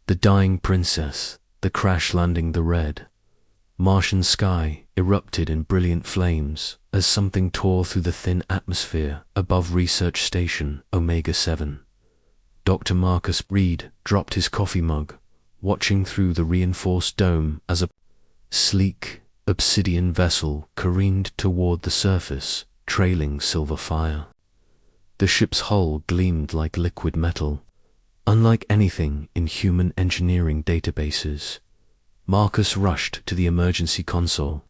The dying princess, the crash landing, the red Martian sky erupted in brilliant flames as something tore through the thin atmosphere above Research Station Omega-7. Dr. Marcus Reed dropped his coffee mug, watching through the reinforced dome as a sleek, obsidian vessel careened toward the surface, trailing silver fire. The ship's hull gleamed like liquid metal, unlike anything in human engineering databases. Marcus rushed to the emergency console,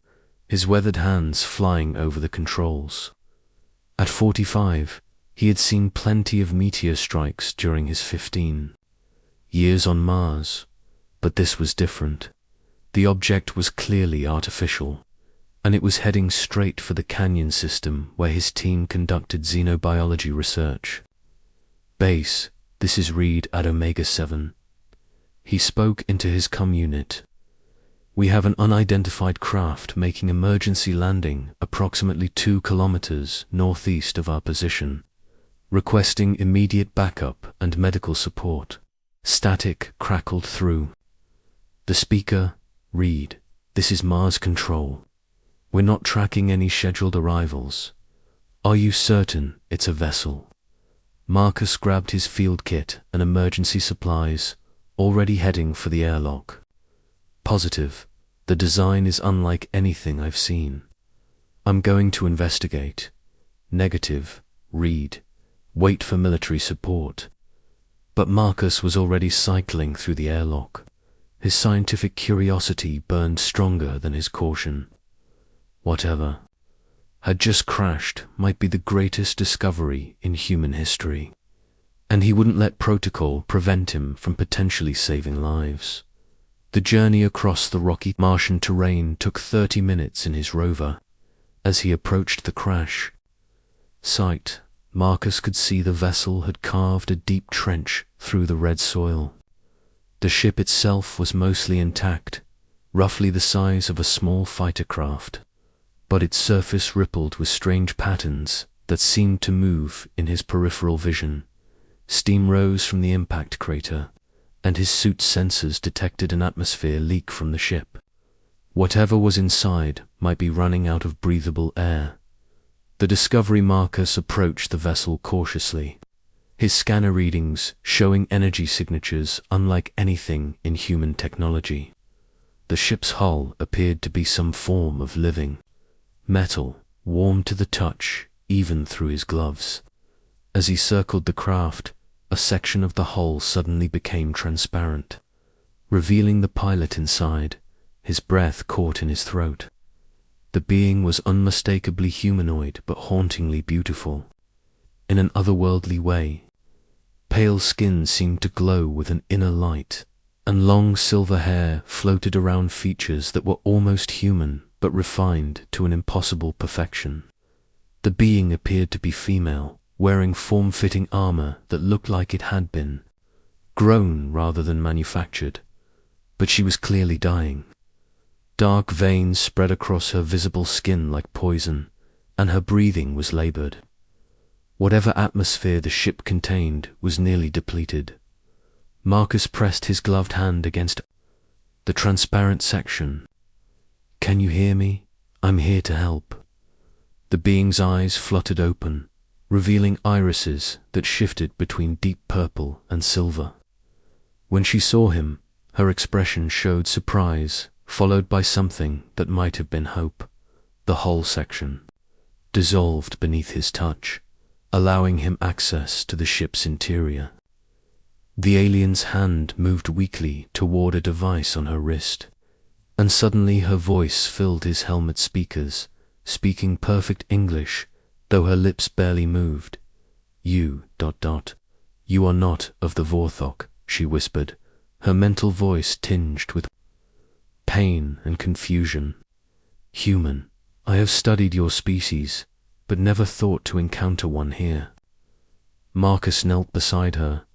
his weathered hands flying over the controls. At 45, he had seen plenty of meteor strikes during his 15 years on Mars, but this was different. The object was clearly artificial, and it was heading straight for the canyon system where his team conducted xenobiology research. "Base, this is Reed at Omega-7. He spoke into his comm unit. "We have an unidentified craft making emergency landing approximately 2 kilometers northeast of our position, requesting immediate backup and medical support." Static crackled through. The speaker, "Reed, this is Mars Control. We're not tracking any scheduled arrivals. Are you certain it's a vessel?" Marcus grabbed his field kit and emergency supplies, already heading for the airlock. "Positive. The design is unlike anything I've seen. I'm going to investigate." "Negative, Reed. Wait for military support." But Marcus was already cycling through the airlock. His scientific curiosity burned stronger than his caution. Whatever had just crashed might be the greatest discovery in human history, and he wouldn't let protocol prevent him from potentially saving lives. The journey across the rocky Martian terrain took 30 minutes in his rover. As he approached the crash site, Marcus could see the vessel had carved a deep trench through the red soil. The ship itself was mostly intact, roughly the size of a small fighter craft, but its surface rippled with strange patterns that seemed to move in his peripheral vision. Steam rose from the impact crater, and his suit's sensors detected an atmosphere leak from the ship. Whatever was inside might be running out of breathable air. The Discovery Marcus approached the vessel cautiously, his scanner readings showing energy signatures unlike anything in human technology. The ship's hull appeared to be some form of living metal, warm to the touch even through his gloves. As he circled the craft, a section of the hull suddenly became transparent, revealing the pilot inside, his breath caught in his throat. The being was unmistakably humanoid but hauntingly beautiful. In an otherworldly way, pale skin seemed to glow with an inner light, and long silver hair floated around features that were almost human but refined to an impossible perfection. The being appeared to be female, wearing form-fitting armor that looked like it had been grown rather than manufactured, but she was clearly dying. Dark veins spread across her visible skin like poison, and her breathing was labored. Whatever atmosphere the ship contained was nearly depleted. Marcus pressed his gloved hand against the transparent section. "Can you hear me? I'm here to help." The being's eyes fluttered open, revealing irises that shifted between deep purple and silver. When she saw him, her expression showed surprise, followed by something that might have been hope. The hull section dissolved beneath his touch, allowing him access to the ship's interior. The alien's hand moved weakly toward a device on her wrist, and suddenly her voice filled his helmet speakers, speaking perfect English, though her lips barely moved. You are not of the Vorthok," she whispered, her mental voice tinged with pain and confusion. "Human, I have studied your species, but never thought to encounter one here." Marcus knelt beside her,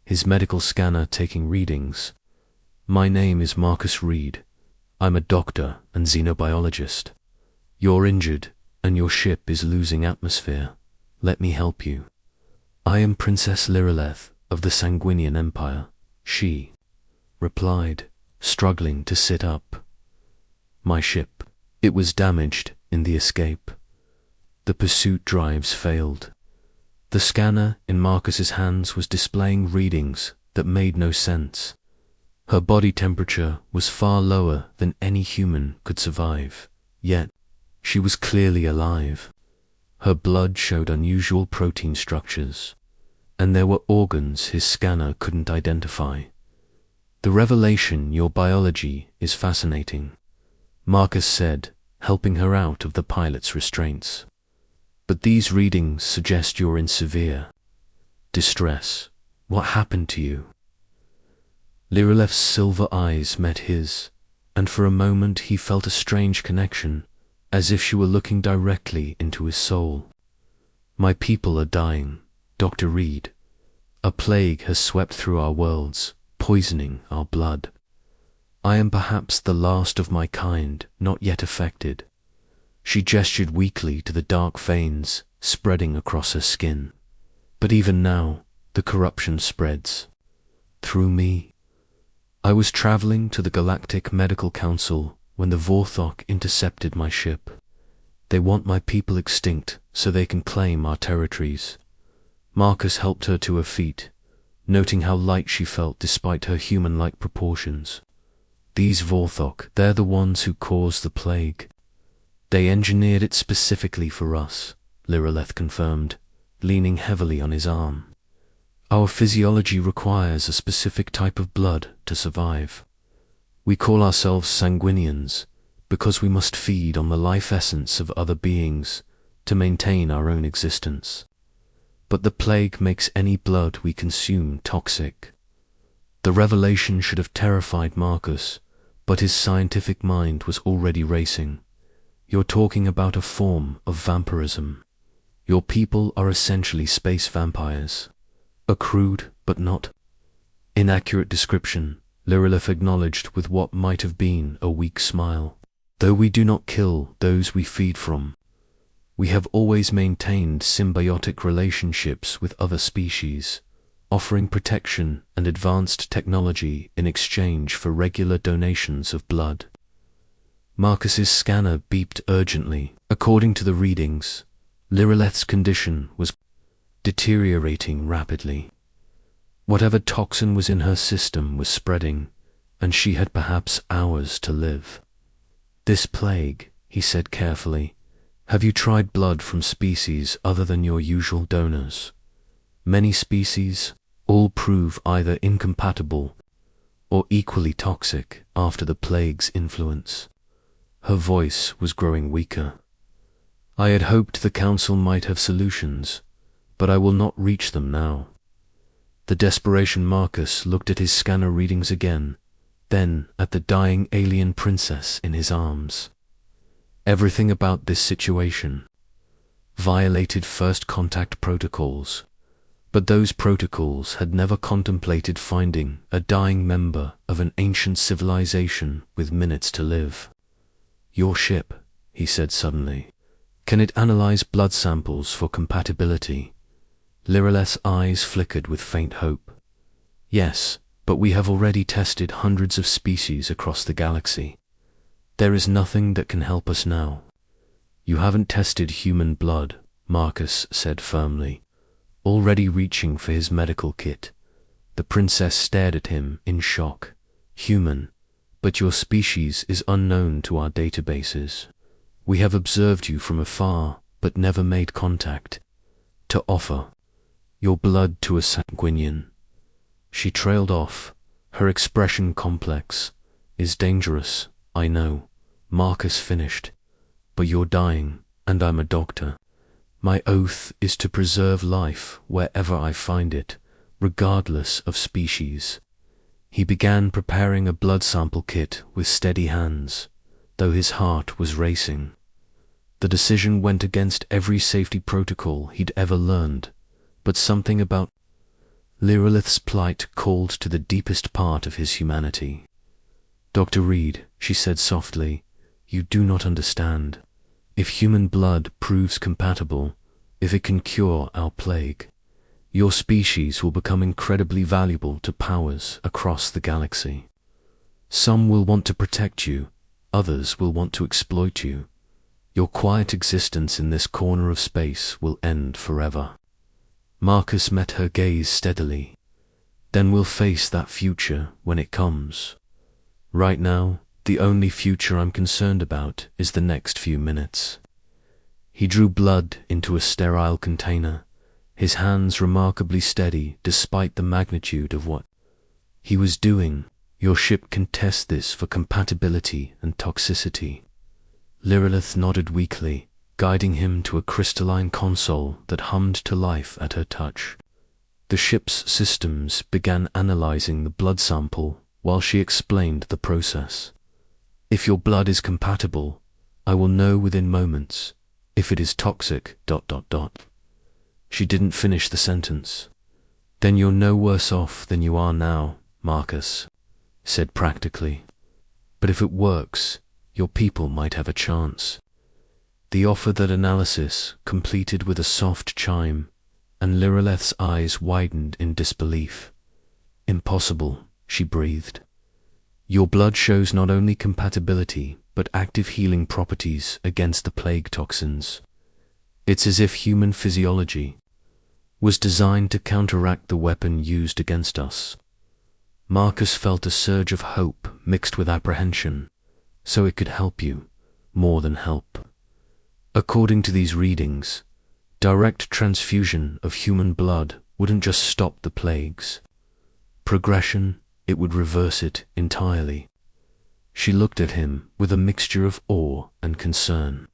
his medical scanner taking readings. "My name is Marcus Reed. I'm a doctor and xenobiologist. You're injured, and your ship is losing atmosphere. Let me help you. I am Princess Lireleth of the Sanguinian Empire." She replied, struggling to sit up. My ship. It was damaged in the escape. The pursuit drives failed. The scanner in Marcus's hands was displaying readings that made no sense. Her body temperature was far lower than any human could survive, yet she was clearly alive. Her blood showed unusual protein structures, and there were organs his scanner couldn't identify. The revelation your biology is fascinating, Marcus said, helping her out of the pilot's restraints. But these readings suggest you're in severe distress. What happened to you? Lireleth's silver eyes met his, and for a moment he felt a strange connection, as if she were looking directly into his soul. My people are dying, Dr. Reed. A plague has swept through our worlds, poisoning our blood. I am perhaps the last of my kind not yet affected. She gestured weakly to the dark veins spreading across her skin. But even now, the corruption spreads. Through me. I was traveling to the Galactic Medical Council when the Vorthok intercepted my ship. They want my people extinct so they can claim our territories. Marcus helped her to her feet, noting how light she felt despite her human-like proportions. These Vorthok, they're the ones who caused the plague. They engineered it specifically for us, Lireleth confirmed, leaning heavily on his arm. Our physiology requires a specific type of blood to survive. We call ourselves sanguinians because we must feed on the life essence of other beings to maintain our own existence. But the plague makes any blood we consume toxic. The revelation should have terrified Marcus, but his scientific mind was already racing. You're talking about a form of vampirism. Your people are essentially space vampires. A crude, but not inaccurate description, Lireleth acknowledged with what might have been a weak smile. Though we do not kill those we feed from, we have always maintained symbiotic relationships with other species, offering protection and advanced technology in exchange for regular donations of blood. Marcus's scanner beeped urgently. According to the readings, Lireleth's condition was deteriorating rapidly. Whatever toxin was in her system was spreading, and she had perhaps hours to live. This plague, he said carefully. Have you tried blood from species other than your usual donors? Many species all prove either incompatible or equally toxic after the plague's influence. Her voice was growing weaker. I had hoped the Council might have solutions, but I will not reach them now. The desperation Marcus looked at his scanner readings again, then at the dying alien princess in his arms. Everything about this situation violated first contact protocols, but those protocols had never contemplated finding a dying member of an ancient civilization with minutes to live. Your ship, he said suddenly. Can it analyze blood samples for compatibility? Lireleth's eyes flickered with faint hope. Yes, but we have already tested hundreds of species across the galaxy. There is nothing that can help us now. You haven't tested human blood, Marcus said firmly, already reaching for his medical kit. The princess stared at him in shock. Human, but your species is unknown to our databases. We have observed you from afar, but never made contact. To offer your blood to a sanguinian. She trailed off, her expression complex. Is dangerous, I know, Marcus finished. But you're dying, and I'm a doctor. My oath is to preserve life wherever I find it, regardless of species. He began preparing a blood sample kit with steady hands, though his heart was racing. The decision went against every safety protocol he'd ever learned, but something about Lireleth's plight called to the deepest part of his humanity. Dr. Reed, she said softly, you do not understand. If human blood proves compatible, if it can cure our plague, Your species will become incredibly valuable to powers across the galaxy. Some will want to protect you, others will want to exploit you. Your quiet existence in this corner of space will end forever. Marcus met her gaze steadily. Then we'll face that future when it comes. Right now, the only future I'm concerned about is the next few minutes. He drew blood into a sterile container, his hands remarkably steady despite the magnitude of what he was doing. Your ship can test this for compatibility and toxicity. Lilith nodded weakly, guiding him to a crystalline console that hummed to life at her touch. The ship's systems began analyzing the blood sample while she explained the process. If your blood is compatible, I will know within moments. If it is toxic... She didn't finish the sentence. Then you're no worse off than you are now, Marcus said practically. But if it works, your people might have a chance. The offer that analysis completed with a soft chime, and Lilith's eyes widened in disbelief. Impossible, she breathed. Your blood shows not only compatibility, but active healing properties against the plague toxins. It's as if human physiology was designed to counteract the weapon used against us. Marcus felt a surge of hope mixed with apprehension, so it could help you, more than help. According to these readings, direct transfusion of human blood wouldn't just stop the plagues. Progression, it would reverse it entirely. She looked at him with a mixture of awe and concern.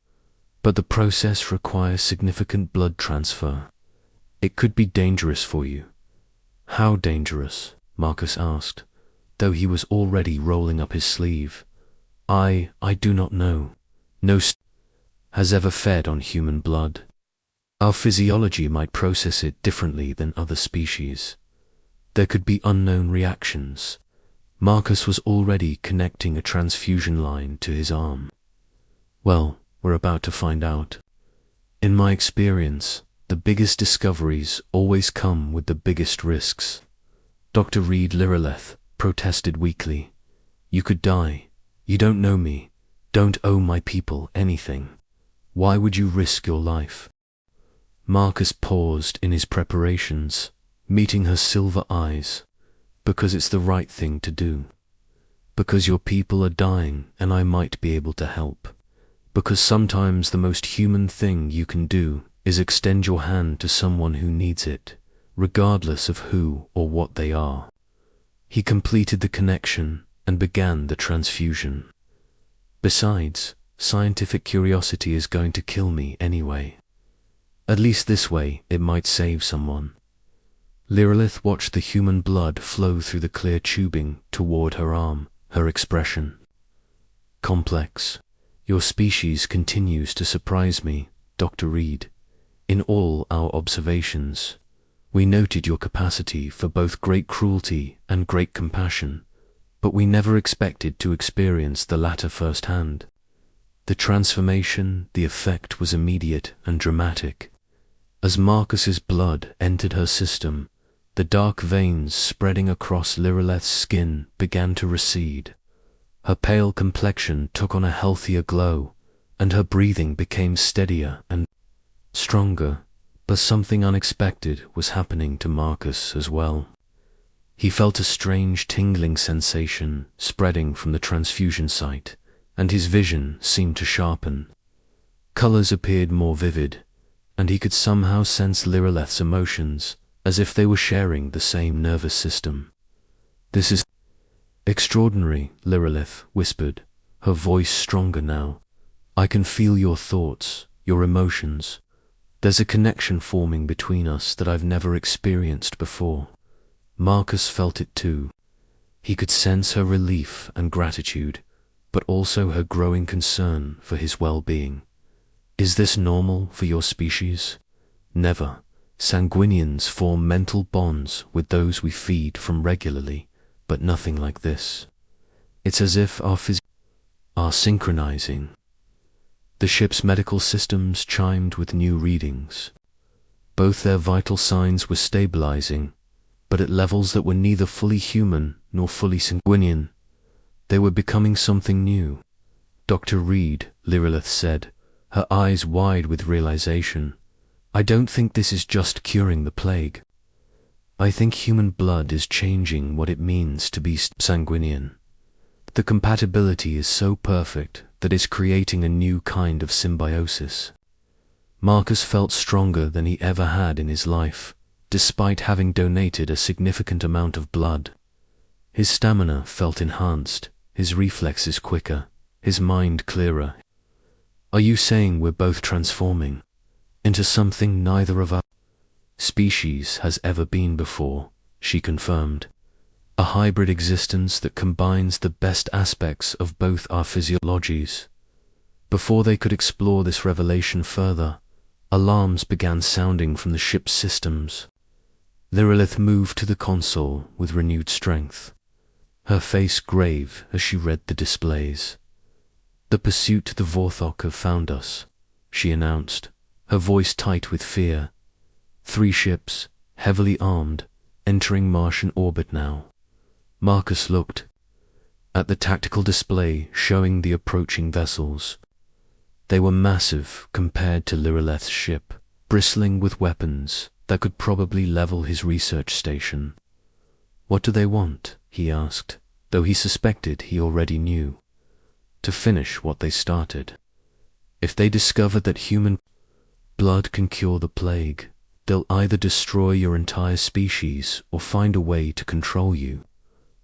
But the process requires significant blood transfer. It could be dangerous for you. How dangerous? Marcus asked, though he was already rolling up his sleeve. I do not know. No has ever fed on human blood. Our physiology might process it differently than other species. There could be unknown reactions. Marcus was already connecting a transfusion line to his arm. Well, we're about to find out. In my experience, the biggest discoveries always come with the biggest risks. Dr. Reed Lilith protested weakly. You could die. You don't know me. Don't owe my people anything. Why would you risk your life? Marcus paused in his preparations, meeting her silver eyes. Because it's the right thing to do. Because your people are dying and I might be able to help. Because sometimes the most human thing you can do is extend your hand to someone who needs it, regardless of who or what they are. He completed the connection and began the transfusion. Besides, scientific curiosity is going to kill me anyway. At least this way it might save someone. Lilith watched the human blood flow through the clear tubing toward her arm, her expression complex. Your species continues to surprise me, Dr. Reed. In all our observations, we noted your capacity for both great cruelty and great compassion, but we never expected to experience the latter firsthand. The transformation, the effect was immediate and dramatic. As Marcus's blood entered her system, the dark veins spreading across Lilith's skin began to recede. Her pale complexion took on a healthier glow, and her breathing became steadier and stronger. But something unexpected was happening to Marcus as well. He felt a strange tingling sensation spreading from the transfusion site, and his vision seemed to sharpen. Colors appeared more vivid, and he could somehow sense Lilith's emotions, as if they were sharing the same nervous system. This is extraordinary, Lilith whispered, her voice stronger now. I can feel your thoughts, your emotions. There's a connection forming between us that I've never experienced before. Marcus felt it too. He could sense her relief and gratitude, but also her growing concern for his well-being. Is this normal for your species? Never. Sanguinians form mental bonds with those we feed from regularly, but nothing like this. It's as if our are synchronizing. The ship's medical systems chimed with new readings. Both their vital signs were stabilizing, but at levels that were neither fully human nor fully sanguinian. They were becoming something new. Dr. Reed, Lilith said, her eyes wide with realization. I don't think this is just curing the plague. I think human blood is changing what it means to be sanguinian. The compatibility is so perfect that it's creating a new kind of symbiosis. Marcus felt stronger than he ever had in his life, despite having donated a significant amount of blood. His stamina felt enhanced, his reflexes quicker, his mind clearer. Are you saying we're both transforming into something neither of our species has ever been before? She confirmed. A hybrid existence that combines the best aspects of both our physiologies. Before they could explore this revelation further, alarms began sounding from the ship's systems. Lilith moved to the console with renewed strength, her face grave as she read the displays. The pursuit to the Vorthok have found us, she announced, her voice tight with fear. 3 ships, heavily armed, entering Martian orbit now. Marcus looked at the tactical display showing the approaching vessels. They were massive compared to Lilith's ship, bristling with weapons that could probably level his research station. What do they want? He asked, though he suspected he already knew. To finish what they started. If they discover that human blood can cure the plague, they'll either destroy your entire species or find a way to control you.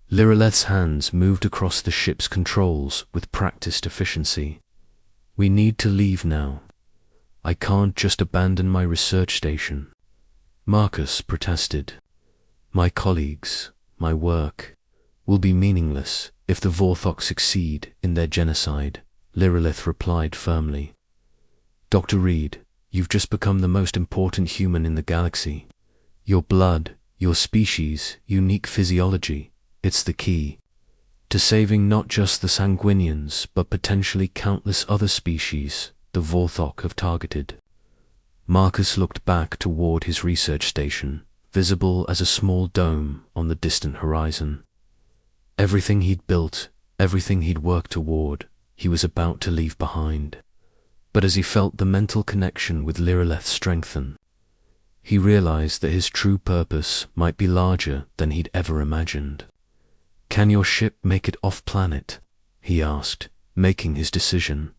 Lilith's hands moved across the ship's controls with practiced efficiency. We need to leave now. I can't just abandon my research station. Marcus protested. My colleagues, my work, will be meaningless if the Vorthok succeed in their genocide, Lilith replied firmly. Dr. Reed, you've just become the most important human in the galaxy. Your blood, your species, unique physiology, it's the key to saving not just the sanguinians but potentially countless other species the Vorthok have targeted. Marcus looked back toward his research station, visible as a small dome on the distant horizon. Everything he'd built, everything he'd worked toward, he was about to leave behind. But as he felt the mental connection with Lilith strengthen, he realized that his true purpose might be larger than he'd ever imagined. Can your ship make it off-planet? He asked, making his decision.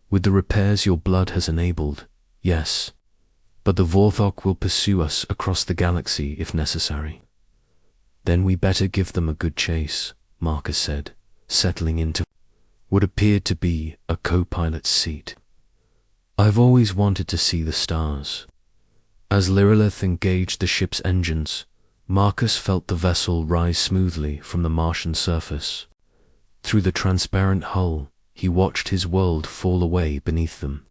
With the repairs your blood has enabled, yes. But the Vorthok will pursue us across the galaxy if necessary. Then we better give them a good chase, Marcus said, settling into what appeared to be a co-pilot's seat. I've always wanted to see the stars. As Lilith engaged the ship's engines, Marcus felt the vessel rise smoothly from the Martian surface. Through the transparent hull, he watched his world fall away beneath them,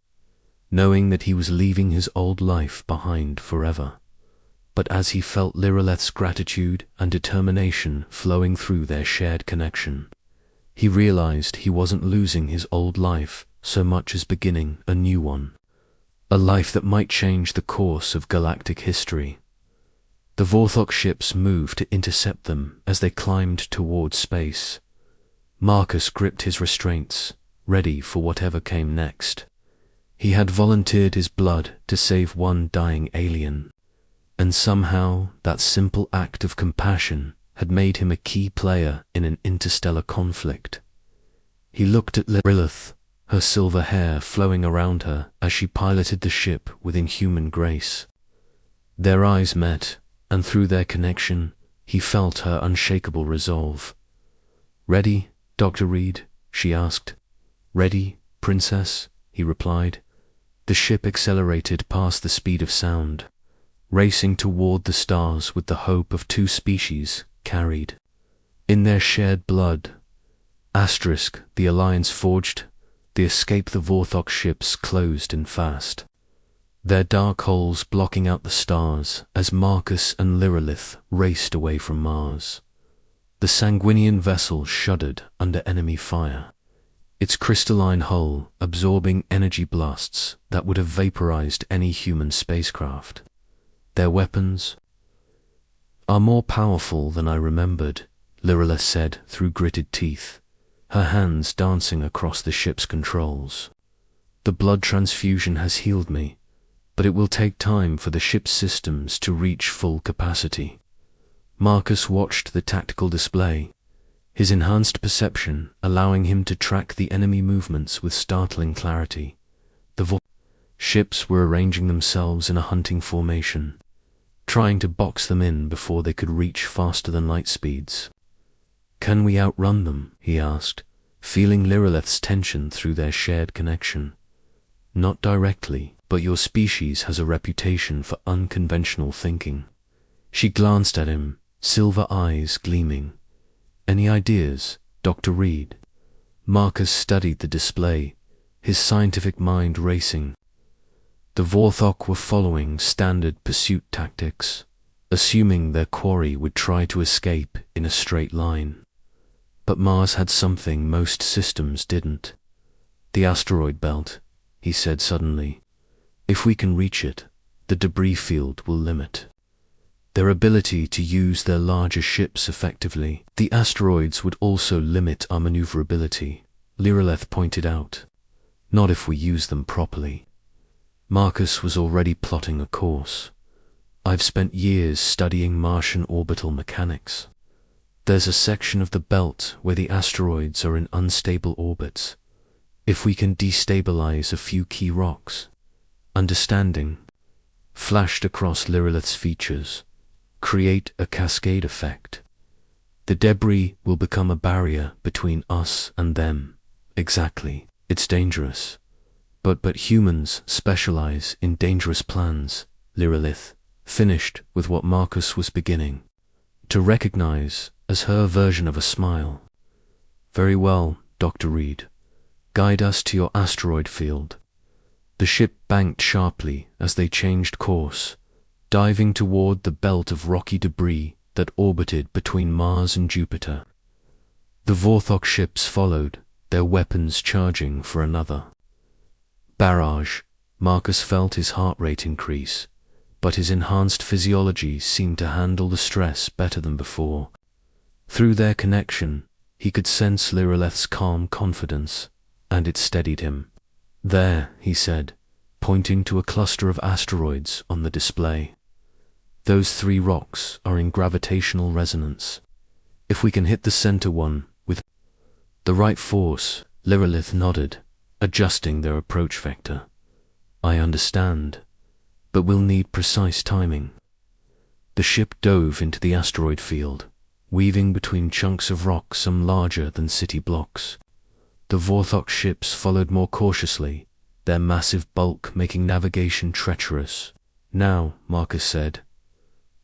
knowing that he was leaving his old life behind forever. But as he felt Lilith's gratitude and determination flowing through their shared connection, he realized he wasn't losing his old life so much as beginning a new one, a life that might change the course of galactic history. The Vorthok ships moved to intercept them as they climbed towards space. Marcus gripped his restraints, ready for whatever came next. He had volunteered his blood to save one dying alien, and somehow that simple act of compassion had made him a key player in an interstellar conflict. He looked at Lilith, her silver hair flowing around her as she piloted the ship with inhuman grace. Their eyes met, and through their connection, he felt her unshakable resolve. Ready, Dr. Reed? She asked. Ready, Princess? He replied. The ship accelerated past the speed of sound, racing toward the stars with the hope of 2 species carried in their shared blood. The alliance forged, the escape the Vorthok ships closed in fast, their dark holes blocking out the stars as Marcus and Lilith raced away from Mars. The sanguinian vessel shuddered under enemy fire, its crystalline hull absorbing energy blasts that would have vaporized any human spacecraft. Their weapons are more powerful than I remembered, Lilith said through gritted teeth, her hands dancing across the ship's controls. The blood transfusion has healed me, but it will take time for the ship's systems to reach full capacity. Marcus watched the tactical display, his enhanced perception allowing him to track the enemy movements with startling clarity. The ships were arranging themselves in a hunting formation, trying to box them in before they could reach faster than light speeds. Can we outrun them? He asked, feeling Lilith's tension through their shared connection. Not directly, but your species has a reputation for unconventional thinking. She glanced at him, silver eyes gleaming. Any ideas, Dr. Reed? Marcus studied the display, his scientific mind racing. The Vorthok were following standard pursuit tactics, assuming their quarry would try to escape in a straight line. But Mars had something most systems didn't. The asteroid belt, he said suddenly. If we can reach it, the debris field will limit their ability to use their larger ships effectively. The asteroids would also limit our maneuverability, Lilith pointed out. Not if we use them properly. Marcus was already plotting a course. I've spent years studying Martian orbital mechanics. There's a section of the belt where the asteroids are in unstable orbits. If we can destabilize a few key rocks, understanding flashed across Lilith's features, create a cascade effect. The debris will become a barrier between us and them. Exactly. It's dangerous. But humans specialize in dangerous plans, Lilith finished with what Marcus was beginning to recognize as her version of a smile. Very well, Dr. Reed. Guide us to your asteroid field. The ship banked sharply as they changed course, diving toward the belt of rocky debris that orbited between Mars and Jupiter. The Vorthok ships followed, their weapons charging for another barrage. Marcus felt his heart rate increase, but his enhanced physiology seemed to handle the stress better than before. Through their connection, he could sense Lilith's calm confidence, and it steadied him. There, he said, pointing to a cluster of asteroids on the display. Those 3 rocks are in gravitational resonance. If we can hit the center one with the right force, Lilith nodded, adjusting their approach vector. I understand, but we'll need precise timing. The ship dove into the asteroid field, weaving between chunks of rock some larger than city blocks. The Vorthok ships followed more cautiously, their massive bulk making navigation treacherous. Now, Marcus said.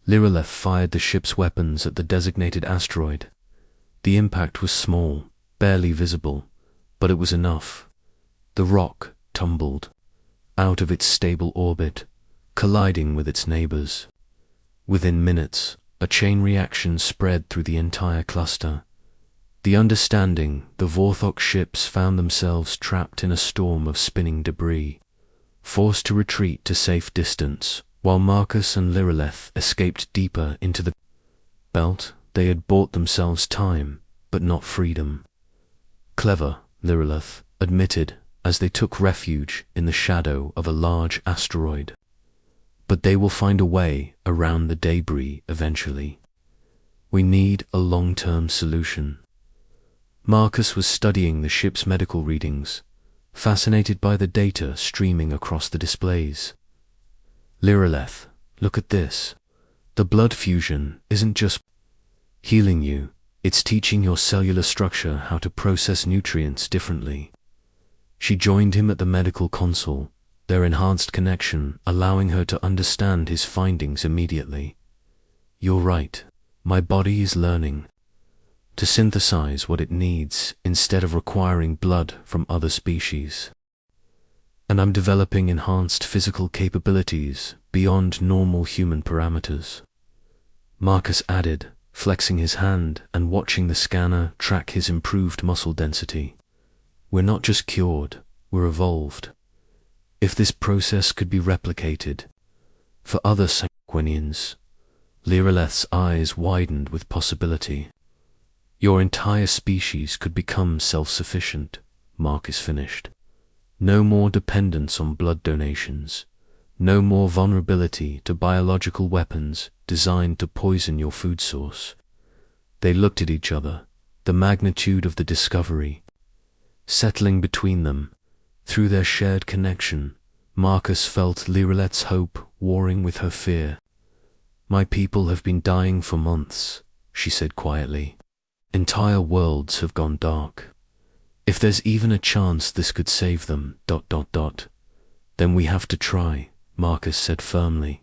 Lilith fired the ship's weapons at the designated asteroid. The impact was small, barely visible, but it was enough. The rock tumbled out of its stable orbit, colliding with its neighbors. Within minutes, a chain reaction spread through the entire cluster. The Vorthok ships found themselves trapped in a storm of spinning debris, forced to retreat to safe distance, while Marcus and Lilith escaped deeper into the belt. They had bought themselves time, but not freedom. Clever, Lilith admitted, as they took refuge in the shadow of a large asteroid. But they will find a way around the debris eventually. We need a long-term solution. Marcus was studying the ship's medical readings, fascinated by the data streaming across the displays. Lilith, look at this. The blood fusion isn't just healing you, it's teaching your cellular structure how to process nutrients differently. She joined him at the medical console, their enhanced connection allowing her to understand his findings immediately. You're right, my body is learning to synthesize what it needs instead of requiring blood from other species. And I'm developing enhanced physical capabilities beyond normal human parameters. Marcus added, flexing his hand and watching the scanner track his improved muscle density. We're not just cured, we're evolved. If this process could be replicated for other Sanguinians. Lyrilleth's eyes widened with possibility. Your entire species could become self-sufficient, Marcus finished. No more dependence on blood donations. No more vulnerability to biological weapons designed to poison your food source. They looked at each other, the magnitude of the discovery settling between them. Through their shared connection, Marcus felt Lyrilleth's hope warring with her fear. My people have been dying for months, she said quietly. Entire worlds have gone dark. If there's even a chance this could save them, then we have to try, Marcus said firmly.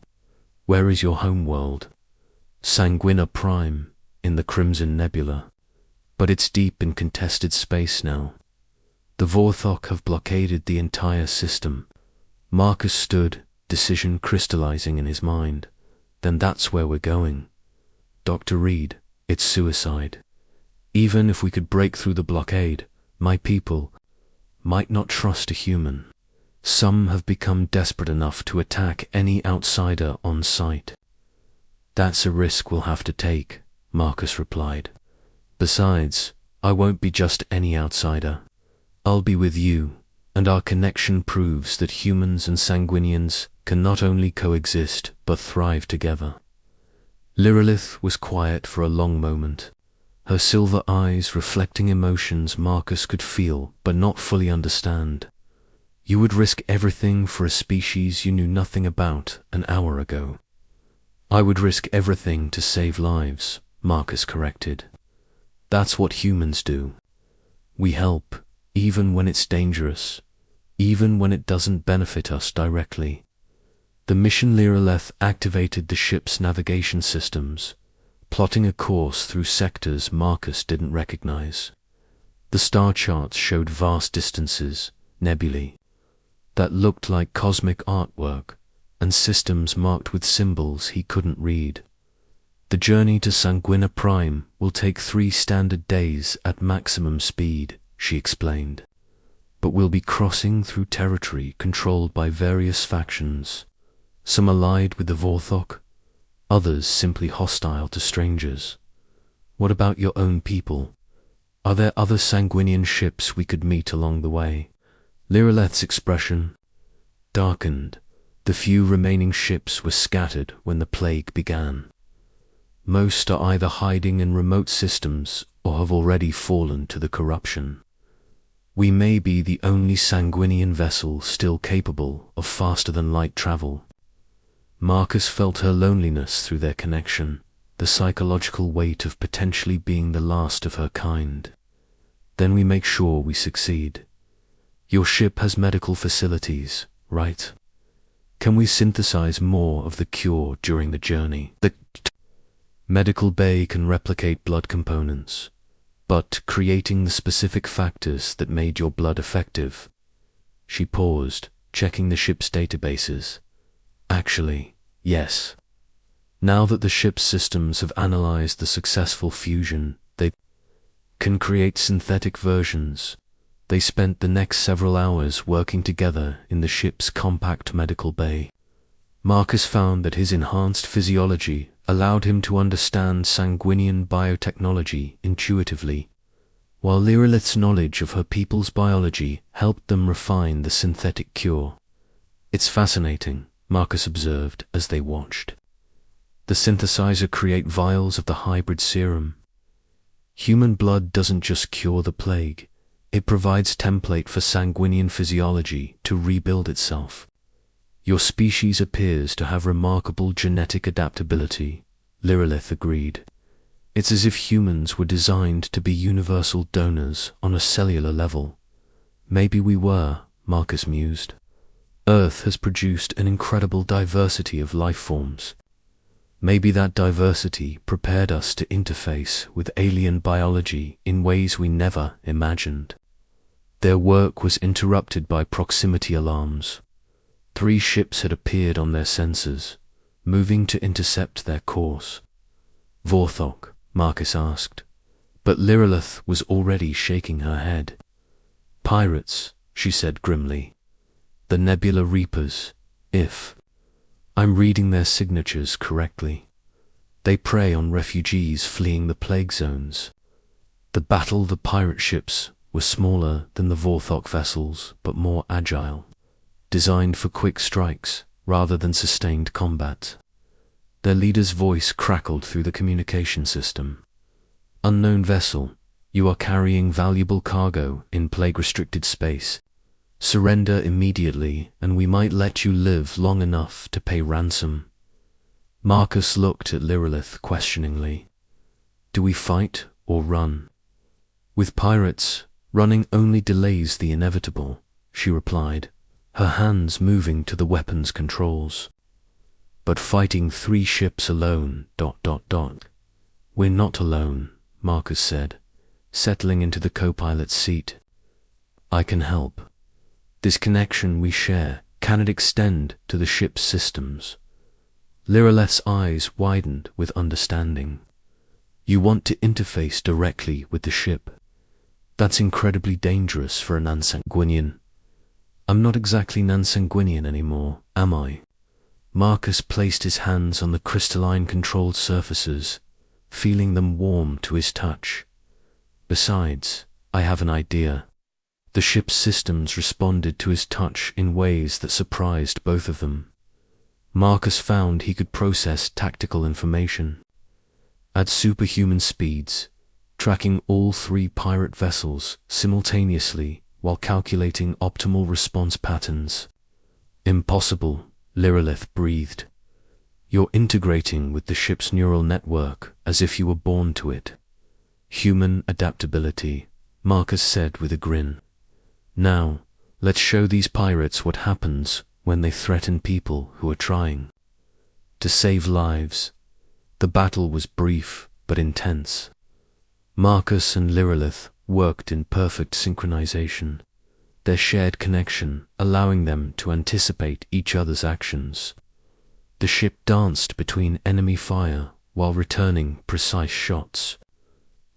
Where is your home world? Sanguina Prime, in the Crimson Nebula. But it's deep in contested space now. The Vorthok have blockaded the entire system. Marcus stood, decision crystallizing in his mind. Then that's where we're going. Dr. Reed, it's suicide. Even if we could break through the blockade, my people might not trust a human. Some have become desperate enough to attack any outsider on sight. That's a risk we'll have to take, Marcus replied. Besides, I won't be just any outsider. I'll be with you, and our connection proves that humans and Sanguinians can not only coexist but thrive together. Lyrilleth was quiet for a long moment, her silver eyes reflecting emotions Marcus could feel but not fully understand. You would risk everything for a species you knew nothing about an hour ago. I would risk everything to save lives, Marcus corrected. That's what humans do. We help, even when it's dangerous, even when it doesn't benefit us directly. The mission Lyrilleth activated the ship's navigation systems, plotting a course through sectors Marcus didn't recognize. The star charts showed vast distances, nebulae, that looked like cosmic artwork, and systems marked with symbols he couldn't read. The journey to Sanguina Prime will take 3 standard days at maximum speed, she explained. But we'll be crossing through territory controlled by various factions, some allied with the Vorthok, others simply hostile to strangers. What about your own people? Are there other Sanguinian ships we could meet along the way? Lyrilleth's expression darkened. The few remaining ships were scattered when the plague began. Most are either hiding in remote systems or have already fallen to the corruption. We may be the only Sanguinian vessel still capable of faster-than-light travel. Marcus felt her loneliness through their connection, the psychological weight of potentially being the last of her kind. Then we make sure we succeed. Your ship has medical facilities, right? Can we synthesize more of the cure during the journey? The medical bay can replicate blood components, but creating the specific factors that made your blood effective. She paused, checking the ship's databases. Actually, yes. Now that the ship's systems have analyzed the successful fusion, they can create synthetic versions. They spent the next several hours working together in the ship's compact medical bay. Marcus found that his enhanced physiology allowed him to understand Sanguinian biotechnology intuitively, while Lyrilleth's knowledge of her people's biology helped them refine the synthetic cure. It's fascinating, Marcus observed as they watched. The synthesizer create vials of the hybrid serum. Human blood doesn't just cure the plague, it provides template for Sanguinian physiology to rebuild itself. Your species appears to have remarkable genetic adaptability, Lyrilleth agreed. It's as if humans were designed to be universal donors on a cellular level. Maybe we were, Marcus mused. Earth has produced an incredible diversity of life forms. Maybe that diversity prepared us to interface with alien biology in ways we never imagined. Their work was interrupted by proximity alarms. 3 ships had appeared on their sensors, moving to intercept their course. Vorthok, Marcus asked, but Lyrilleth was already shaking her head. Pirates, she said grimly. The Nebula Reapers, if. I'm reading their signatures correctly. They prey on refugees fleeing the plague zones. The pirate ships were smaller than the Vorthok vessels, but more agile, designed for quick strikes rather than sustained combat. Their leader's voice crackled through the communication system. Unknown vessel, you are carrying valuable cargo in plague-restricted space. Surrender immediately, and we might let you live long enough to pay ransom. Marcus looked at Lirelith questioningly. Do we fight or run? With pirates, running only delays the inevitable, she replied, her hands moving to the weapons controls. But fighting 3 ships alone, ... We're not alone, Marcus said, settling into the co-pilot's seat. I can help. This connection we share cannot extend to the ship's systems. Lireleth's eyes widened with understanding. You want to interface directly with the ship. That's incredibly dangerous for a non-sanguinian. I'm not exactly non-sanguinian anymore, am I? Marcus placed his hands on the crystalline controlled surfaces, feeling them warm to his touch. Besides, I have an idea. The ship's systems responded to his touch in ways that surprised both of them. Marcus found he could process tactical information at superhuman speeds, tracking all 3 pirate vessels simultaneously while calculating optimal response patterns. Impossible, Lirelith breathed. You're integrating with the ship's neural network as if you were born to it. Human adaptability, Marcus said with a grin. Now, let's show these pirates what happens when they threaten people who are trying to save lives. The battle was brief but intense. Marcus and Lirelith worked in perfect synchronization, their shared connection allowing them to anticipate each other's actions. The ship danced between enemy fire while returning precise shots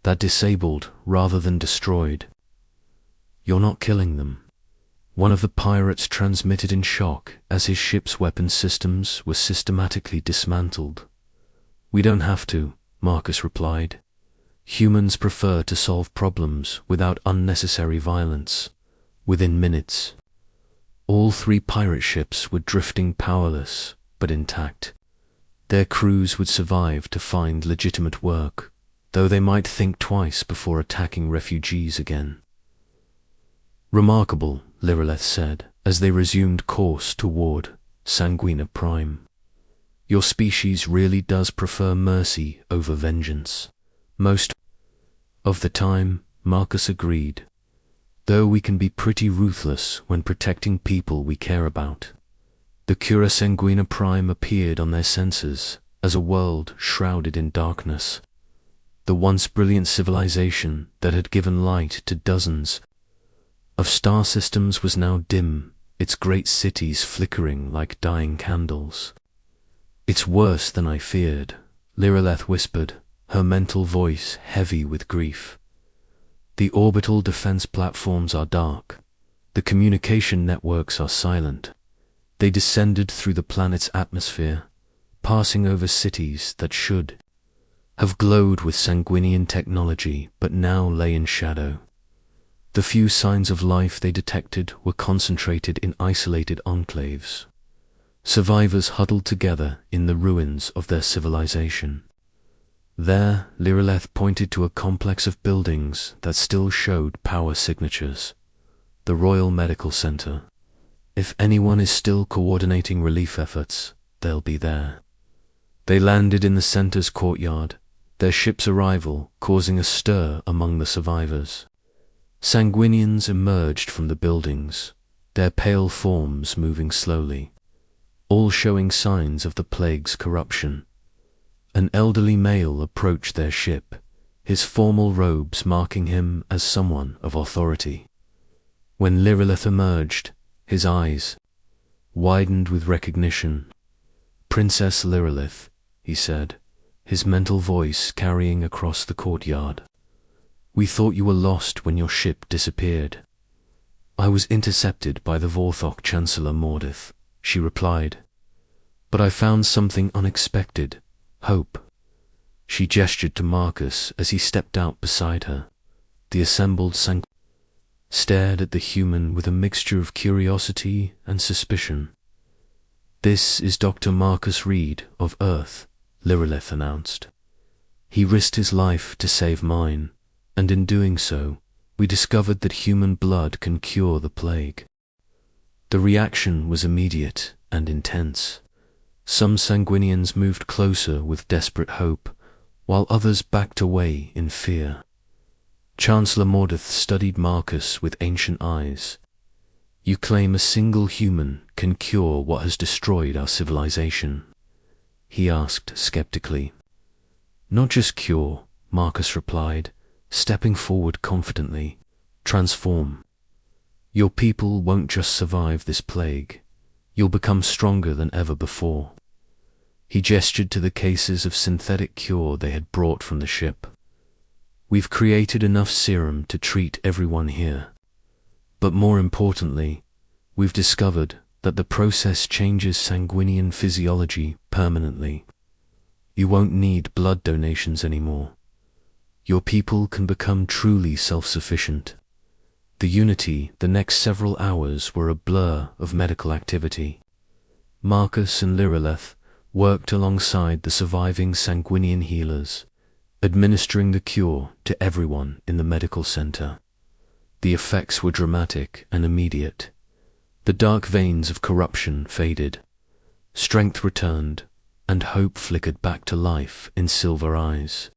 that disabled rather than destroyed. You're not killing them. One of the pirates transmitted in shock as his ship's weapon systems were systematically dismantled. We don't have to, Marcus replied. Humans prefer to solve problems without unnecessary violence. Within minutes, all 3 pirate ships were drifting powerless but intact. Their crews would survive to find legitimate work, though they might think twice before attacking refugees again. Remarkable, Lirelith said, as they resumed course toward Sanguina Prime. Your species really does prefer mercy over vengeance. Most of the time, Marcus agreed, though we can be pretty ruthless when protecting people we care about. The Cura Sanguina Prime appeared on their sensors as a world shrouded in darkness. The once brilliant civilization that had given light to dozens of star systems was now dim, its great cities flickering like dying candles. It's worse than I feared, Lirelith whispered, her mental voice heavy with grief. The orbital defense platforms are dark. The communication networks are silent. They descended through the planet's atmosphere, passing over cities that should have glowed with sanguinian technology but now lay in shadow. The few signs of life they detected were concentrated in isolated enclaves. Survivors huddled together in the ruins of their civilization. There, Lirelith pointed to a complex of buildings that still showed power signatures. The Royal Medical Center. If anyone is still coordinating relief efforts, they'll be there. They landed in the center's courtyard, their ship's arrival causing a stir among the survivors. Sanguinians emerged from the buildings, their pale forms moving slowly, all showing signs of the plague's corruption. An elderly male approached their ship, his formal robes marking him as someone of authority. When Lirelith emerged, his eyes widened with recognition. Princess Lirelith, he said, his mental voice carrying across the courtyard. We thought you were lost when your ship disappeared. I was intercepted by the Vorthok Chancellor Mordith, she replied. But I found something unexpected. Hope. She gestured to Marcus as he stepped out beside her. The assembled stared at the human with a mixture of curiosity and suspicion. "This is Dr. Marcus Reed of Earth," Lilith announced. "He risked his life to save mine, and in doing so, we discovered that human blood can cure the plague." The reaction was immediate and intense. Some sanguinians moved closer with desperate hope, while others backed away in fear. Chancellor Mordeth studied Marcus with ancient eyes. "You claim a single human can cure what has destroyed our civilization?" he asked skeptically. "Not just cure," Marcus replied, stepping forward confidently. "Transform. Your people won't just survive this plague. You'll become stronger than ever before." He gestured to the cases of synthetic cure they had brought from the ship. "We've created enough serum to treat everyone here. But more importantly, we've discovered that the process changes sanguinian physiology permanently. You won't need blood donations anymore. Your people can become truly self-sufficient." The Unity, the next several hours were a blur of medical activity. Marcus and Lilith worked alongside the surviving sanguinian healers, administering the cure to everyone in the medical center. The effects were dramatic and immediate. The dark veins of corruption faded, strength returned, and hope flickered back to life in silver eyes.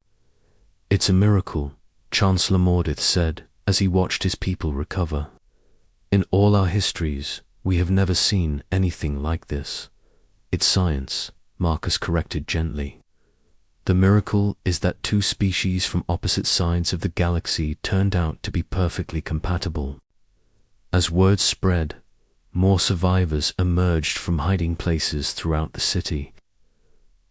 "It's a miracle," Chancellor Mordeth said as he watched his people recover. "In all our histories, we have never seen anything like this." "It's science," Marcus corrected gently. "The miracle is that two species from opposite sides of the galaxy turned out to be perfectly compatible." As word spread, more survivors emerged from hiding places throughout the city.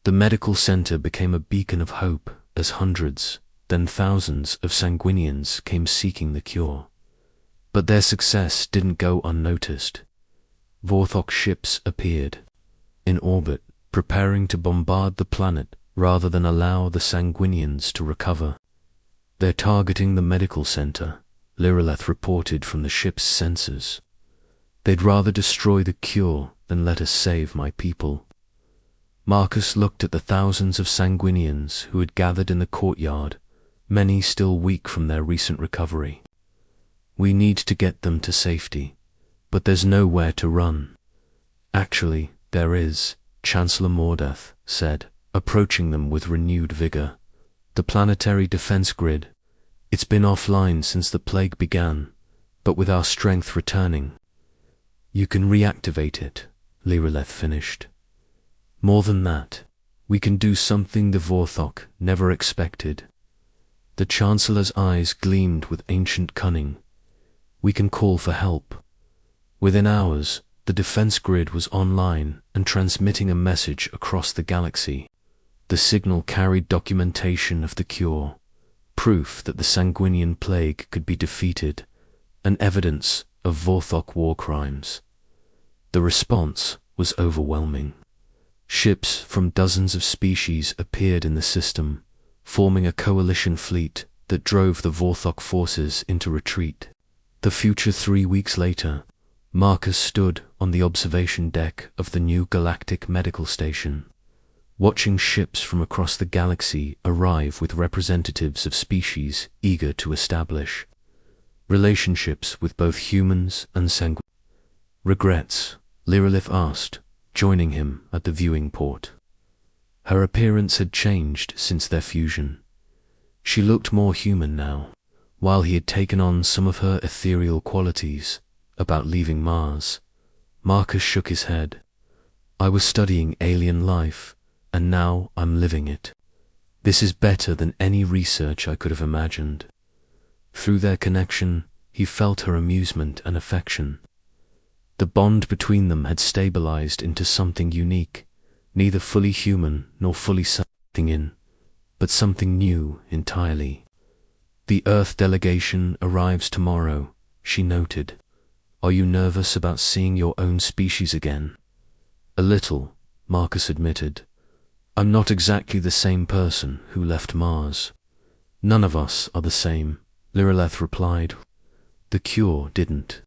The medical center became a beacon of hope as hundreds, then thousands of sanguinians came seeking the cure. But their success didn't go unnoticed. Vorthok ships appeared, in orbit, preparing to bombard the planet rather than allow the sanguinians to recover. "They're targeting the medical center," Lilith reported from the ship's sensors. "They'd rather destroy the cure than let us save my people." Marcus looked at the thousands of sanguinians who had gathered in the courtyard, many still weak from their recent recovery. "We need to get them to safety, but there's nowhere to run." "Actually, there is," Chancellor Mordeth said, approaching them with renewed vigor. "The planetary defense grid. It's been offline since the plague began, but with our strength returning." "You can reactivate it," Lilith finished. "More than that, we can do something the Vorthok never expected." The Chancellor's eyes gleamed with ancient cunning. "We can call for help." Within hours, the defense grid was online and transmitting a message across the galaxy. The signal carried documentation of the cure, proof that the sanguinian plague could be defeated, and evidence of Vorthok war crimes. The response was overwhelming. Ships from dozens of species appeared in the system, forming a coalition fleet that drove the Vorthok forces into retreat. The future 3 weeks later, Marcus stood on the observation deck of the new galactic medical station, watching ships from across the galaxy arrive with representatives of species eager to establish relationships with both humans and sanguinians. "Regrets?" Lilith asked, joining him at the viewing port. Her appearance had changed since their fusion. She looked more human now, while he had taken on some of her ethereal qualities. "About leaving Mars?" Marcus shook his head. "I was studying alien life, and now I'm living it. This is better than any research I could have imagined." Through their connection, he felt her amusement and affection. The bond between them had stabilized into something unique, neither fully human nor fully something in, but something new entirely. "The Earth delegation arrives tomorrow," she noted. "Are you nervous about seeing your own species again?" "A little," Marcus admitted. I'm not exactly the same person who left Mars. None of us are the same, Lireleth replied. The cure didn't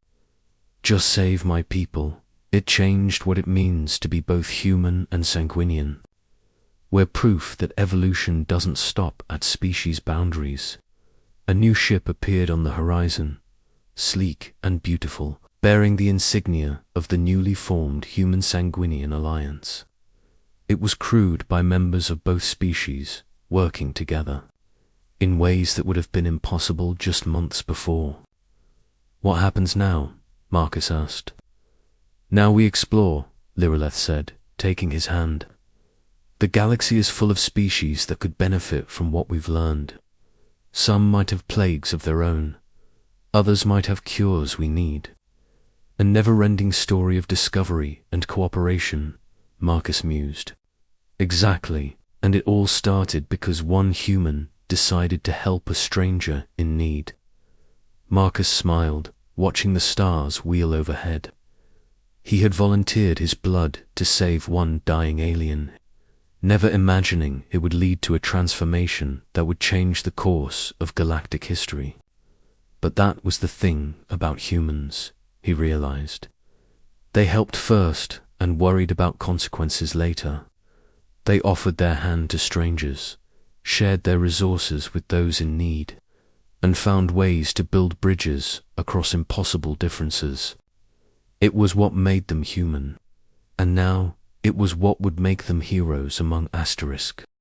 just save my people. It changed what it means to be both human and sanguinian. We're proof that evolution doesn't stop at species boundaries. A new ship appeared on the horizon, sleek and beautiful, bearing the insignia of the newly formed Human-Sanguinian Alliance. It was crewed by members of both species, working together, in ways that would have been impossible just months before. What happens now? Marcus asked. Now we explore, Lireleth said, taking his hand. The galaxy is full of species that could benefit from what we've learned. Some might have plagues of their own. Others might have cures we need. A never-ending story of discovery and cooperation, Marcus mused. Exactly, and it all started because one human decided to help a stranger in need. Marcus smiled, watching the stars wheel overhead. He had volunteered his blood to save one dying alien, never imagining it would lead to a transformation that would change the course of galactic history. But that was the thing about humans, he realized. They helped first and worried about consequences later. They offered their hand to strangers, shared their resources with those in need, and found ways to build bridges across impossible differences. It was what made them human, and now it was what would make them heroes among asterisk.